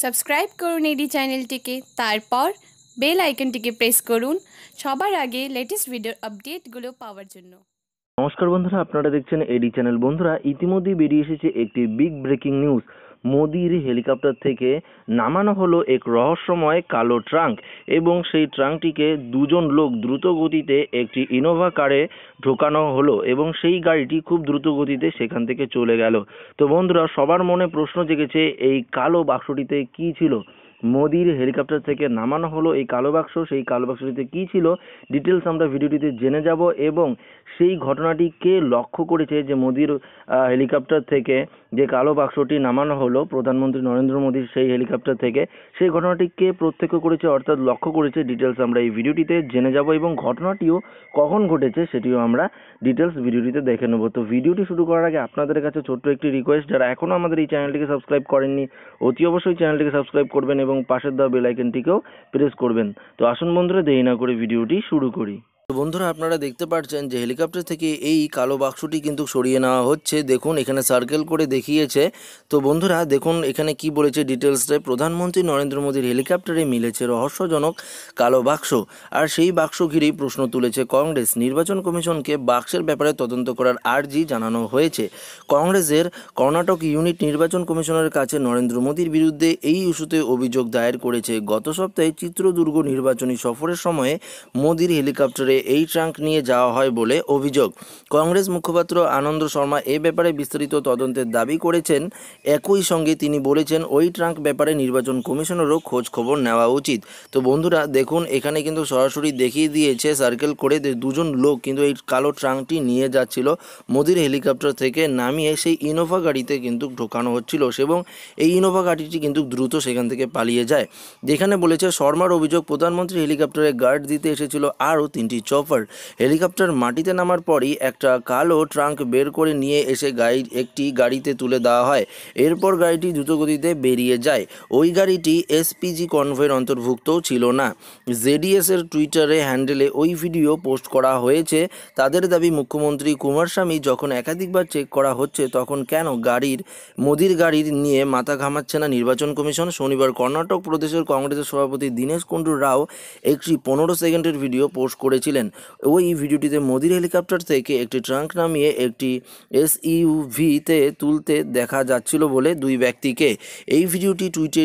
Subscribe করুন এডি চ্যানেলটিকে, তারপর বেল আইকনটিকে প্রেস করুন সবার আগে লেটেস্ট ভিডিওর আপডেটগুলো পাওয়ার জন্য। নমস্কার বন্ধুরা, আপনারা দেখছেন এডি চ্যানেল। বন্ধুরা, ইতিমধ্যেই বেরিয়ে এসেছে একটি বিগ ব্রেকিং নিউজ। মোদির হেলিকপ্টার থেকে নামানো হলো এক রহস্যময় কালো ট্রাঙ্ক এবং সেই ট্রাঙ্কটিকে দুজন লোক দ্রুত গতিতে একটি ইনোভা কারে ঢোকানো হলো এবং সেই গাড়িটি খুব দ্রুত গতিতে সেখান থেকে চলে গেল। তো বন্ধুরা, সবার মনে প্রশ্ন জেগেছে এই কালো বাক্সটিতে কি ছিল। মোদির হেলিকপ্টার থেকে নামানো হলো এই কালো বাক্স, সেই কালো বাক্সটিতে কি ছিল ডিটেলস আমরা ভিডিওটিতে জেনে যাব এবং সেই ঘটনাটি কে লক্ষ্য করেছে যে মোদির হেলিকপ্টার থেকে যে কালো বাক্সটি নামানো হলো প্রধানমন্ত্রী নরেন্দ্র মোদির সেই হেলিকপ্টার থেকে, সেই ঘটনাটি কে প্রত্যক্ষ করেছে অর্থাৎ লক্ষ্য করেছে ডিটেলস আমরা এই ভিডিওটিতে জেনে যাব এবং ঘটনাটিও কখন ঘটেছে সেটিও আমরা ডিটেলস ভিডিওটিতে দেখে নেব। তো ভিডিওটি শুরু করার আগে আপনাদের কাছে ছোট্ট একটি রিকোয়েস্ট, যারা এখনও আমাদের এই চ্যানেলটিকে সাবস্ক্রাইব করেননি অতি অবশ্যই চ্যানেলটিকে সাবস্ক্রাইব করবেন এবং পাশের দেওয়া বেল আইকনটিকেও প্রেস করবেন। তো আসুন বন্ধুরা, দেরি না করে ভিডিওটি শুরু করি। তো বন্ধুরা, আপনারা দেখতে পাচ্ছেন যে হেলিকপ্টার থেকে এই কালো বাক্সটি কিন্তু সরিয়ে নেওয়া হচ্ছে। দেখুন এখানে সার্কেল করে দেখিয়েছে। তো বন্ধুরা দেখুন এখানে কি বলেছে ডিটেলসে, প্রধানমন্ত্রী নরেন্দ্র মোদীর হেলিকপ্টারে মিলেছে রহস্যজনক কালো বাক্স, আর সেই বাক্স ঘিরেই প্রশ্ন তুলেছে কংগ্রেস। নির্বাচন কমিশনকে বাক্সের ব্যাপারে তদন্ত করার আর্জি জানানো হয়েছে। কংগ্রেসের কর্ণাটক ইউনিট নির্বাচন কমিশনের কাছে নরেন্দ্র মোদীর বিরুদ্ধে এই ইস্যুতে অভিযোগ দায়ের করেছে। গত সপ্তাহে চিত্রদুর্গ নির্বাচনী সফরের সময়ে মোদীর হেলিকপ্টারে এই ট্রাঙ্ক নিয়ে যাওয়া হয় বলে অভিযোগ। কংগ্রেস মুখপাত্র আনন্দ শর্মা এ ব্যাপারে বিস্তারিত তদন্তের দাবি করেছেন। একই সঙ্গে তিনি বলেছেন ওই ট্রাঙ্ক ব্যাপারে নির্বাচন কমিশনেরও খোঁজ খবর নেওয়া উচিত। তো বন্ধুরা দেখুন এখানে কিন্তু সরাসরি দেখিয়ে দিয়েছে সার্কেল করে দুজন লোক কিন্তু এই কালো ট্রাঙ্কটি নিয়ে যাচ্ছিল মোদির হেলিকপ্টার থেকে নামিয়ে সেই ইনোভা গাড়িতে কিন্তু ঢোকানো হচ্ছিল এবং এই ইনোভা গাড়িটি কিন্তু দ্রুত সেখান থেকে পালিয়ে যায়। যেখানে বলেছে শর্মার অভিযোগ প্রধানমন্ত্রী হেলিকপ্টারে গার্ড দিতে এসেছিল আরও 3টি চপার। হেলিকপ্টার মাটিতে নামার পরই একটা কালো ট্রাঙ্ক বের করে নিয়ে এসে একটি গাড়িতে তুলে দেওয়া হয়। এরপর গাড়িটি দ্রুতগতিতে বেরিয়ে যায়। ওই গাড়িটি এসপিজি কনভয়ের অন্তর্ভুক্তও ছিল না। জেডিএস এর টুইটারে হ্যান্ডেলে ওই ভিডিও পোস্ট করা হয়েছে। তাদের দাবি মুখ্যমন্ত্রী কুমারস্বামী যখন একাধিকবার চেক করা হচ্ছে তখন কেন মোদির গাড়ির নিয়ে মাথা ঘামাচ্ছে না নির্বাচন কমিশন। শনিবার কর্ণাটক প্রদেশের কংগ্রেসের সভাপতি দীনেশ কুন্ডু রাও একটি 15 সেকেন্ডের ভিডিও পোস্ট করেছিলেন। ওই ভিডিওটিতে মোদির হেলিকপ্টার থেকে একটি ট্রাঙ্ক নামিয়ে একটি এসইউভিতে তুলতে দেখা যাচ্ছিল বলে দুই ব্যক্তিকে। এই ভিডিওটি টুইটে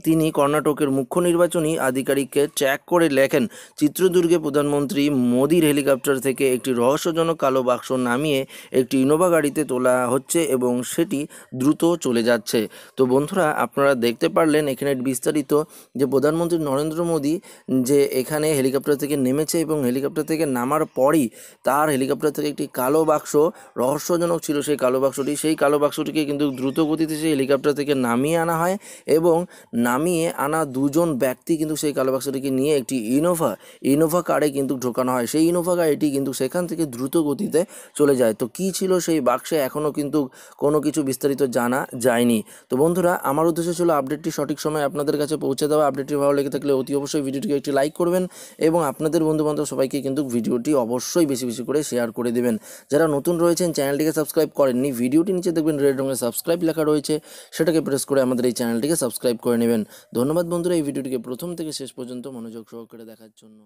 তিনি কর্ণাটকের মুখ্য নির্বাচনী আধিকারিককে ট্র্যাক করে লেখেন, চিত্রদুর্গে প্রধানমন্ত্রী মোদির হেলিকপ্টার থেকে একটি রহস্যজনক কালো বাক্স নামিয়ে একটি ইনোভা গাড়িতে তোলা হচ্ছে এবং সেটি দ্রুত চলে যাচ্ছে। তো বন্ধুরা আপনারা দেখতে পারলেন এখানে বিস্তারিত যে প্রধানমন্ত্রী নরেন্দ্র মোদী যে এখানে হেলিকপ্টার থেকে নেমেছে এবং হেলিকপ্টার থেকে নামার পরই তার হেলিকপ্টার থেকে একটি কালো বাক্স রহস্যজনক ছিল সেই কালো বাক্সটিকে কিন্তু দ্রুত গতিতে সেই হেলিকপ্টার থেকে নামিয়ে আনা হয় এবং নামিয়ে আনা দুজন ব্যক্তি কিন্তু সেই কালো বাক্সটিকে নিয়ে একটি ইনোভা কারে কিন্তু ঢোকানো হয়। সেই ইনোভা গাড়িটি কিন্তু সেখান থেকে দ্রুত গতিতে চলে যায়। তো কী ছিল সেই বাক্সে এখনও কিন্তু কোনো কিছু বিস্তারিত জানা যায়নি। তো বন্ধুরা আমার উদ্দেশ্য ছিল আপডেটটি সঠিক সময় আপনাদের কাছে পৌঁছে দেওয়া। আপডেটটি ভালো লেগে থাকলে অতি অবশ্যই ভিডিওটিকে একটি লাইক করবেন এবং আপনাদের বন্ধুবান্ধব সবাইকে কিন্তু ভিডিওটি অবশ্যই বেশি বেশি করে শেয়ার করে দেবেন। যারা নতুন রয়েছেন চ্যানেলটিকে সাবস্ক্রাইব করেননি, ভিডিওটি নিচে দেখবেন রেড রঙের সাবস্ক্রাইব লেখা রয়েছে, সেটাকে প্রেস করে আমাদের এই চ্যানেলটিকে সাবস্ক্রাইব করে নেবেন। ধন্যবাদ বন্ধুরা এই ভিডিওটিকে প্রথম থেকে শেষ পর্যন্ত মনোযোগ সহকারে দেখার জন্য।